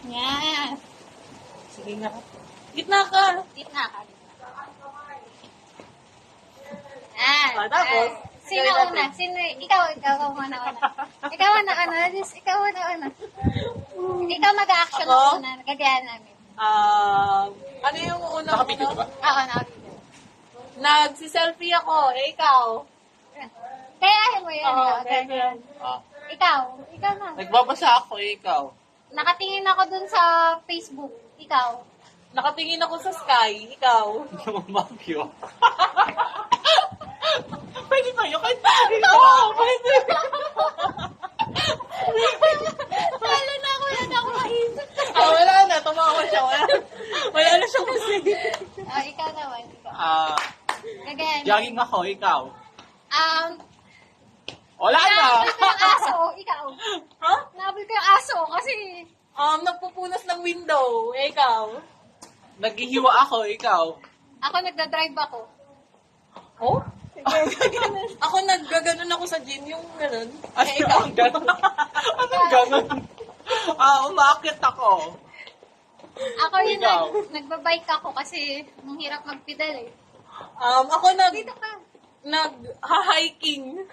Yan. Sige nga. Gitna ka. Gitna ka. Yan. Tapos? Sino gawin una? natin. Sino? Ikaw muna. Ikaw muna. Ikaw mag-action Ako? muna. Gagayan namin. Ano yung unang Nakapikit ba? Oo, nakakita. Nagsiselfie ako. Ikaw. Kaya mo yan. Oo, oh, kaya ganyan. yan. Ikaw na. Nagbabasa ako, ikaw. Nakatingin ako dun sa Facebook. Ikaw. Nakatingin ako sa sky. Ikaw. Lumabyo. Pwede tayo kahit Oo, pwede. Lalo na ako maisip. Wala na. Tumawa siya. Wala na siya kasi. Ikaw naman. Ikaw. Gagayan. Jogging ako, ikaw. Wala na. Nahabol ko yung aso. Ikaw. Ha? Nahabol ko yung aso kasi Nagpupunas ng window. Ikaw. Naghihiwa ako, ikaw. ako nagda-drive ako. Oh? Ako naggaganon ako sa gym. Yung ganun. Anong ganon? Anong ganon? Umaakit ako. Ako yung Ikaw. nagbabike ako kasi ang hirap magpedal eh. Ako Dito ka. nag-hiking.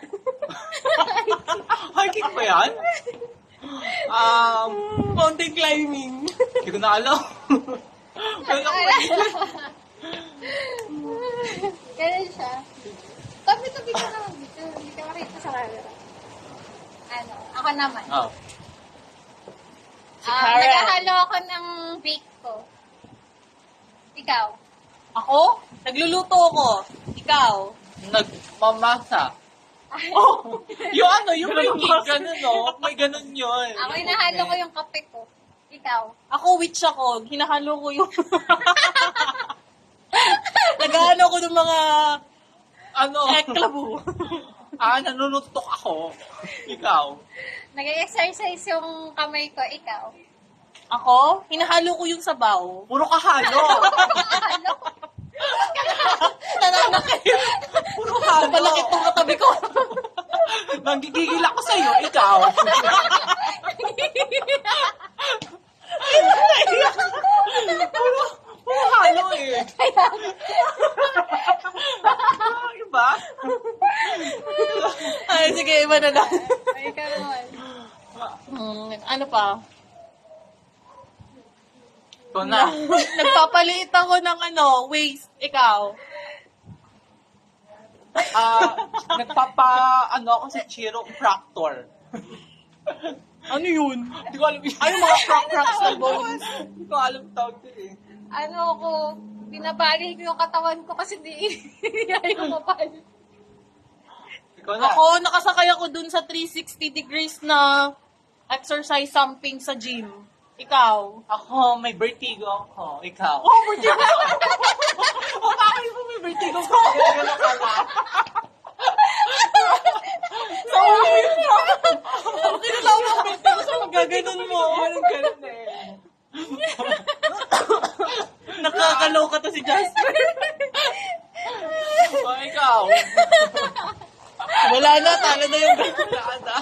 Hiking ba yan? Mountain climbing. Hindi ko na alam. Wala ko Ganun siya. Tabi-tabi ka naman dito. Hindi ka makita sa camera. Ako naman. Oh. Karen. Naghahalo ako ng bake ko. Ikaw. Ako? Nagluluto ako. Ikaw. Nagmamasa. Oh, yung ano, yung may ganun, no? May ganun yun. Ako hinahalo ko yung kape ko. Ikaw. Ako witch ako. Hinahalo ko yung... Nag-ano ko ng mga Ano? eklabu. Nanunutok ako. Ikaw. Nag-exercise yung kamay ko. Ikaw. Ako? Hinahalo ko yung sabaw. Puro kahalo. Halo. Nananakit. Puro halo. Palakit tong katabi ko. Nanggigigil ako sa'yo. Ikaw. Puro halo eh. Iba? Ay, sige, iba na lang. Ikaw naman. Ano pa? Ito na. Nagpapaliit ako ng waist. Ikaw. Ako sa chiropractor. Ano yun? Hindi ko alam yun. Ano mga crack-cracks ng bones? Hindi ko alam tawag yun eh. Ako, binabali ko yung katawan ko kasi di ayaw mapali. Ikaw na. Ako, nakasakay ako dun sa 360 degrees na exercise something sa gym. Ikaw. Ako, may vertigo ako. Ikaw. Oh, vertigo. Bakit mo may vertigo ko? Gano'n ka na. Sa ulit mo. Kinalaw mo ang vertigo sa magaganon mo. Anong gano'n eh? Nakakalaw ka to si Jasper. Ikaw. Wala na, talo na yung Wala na.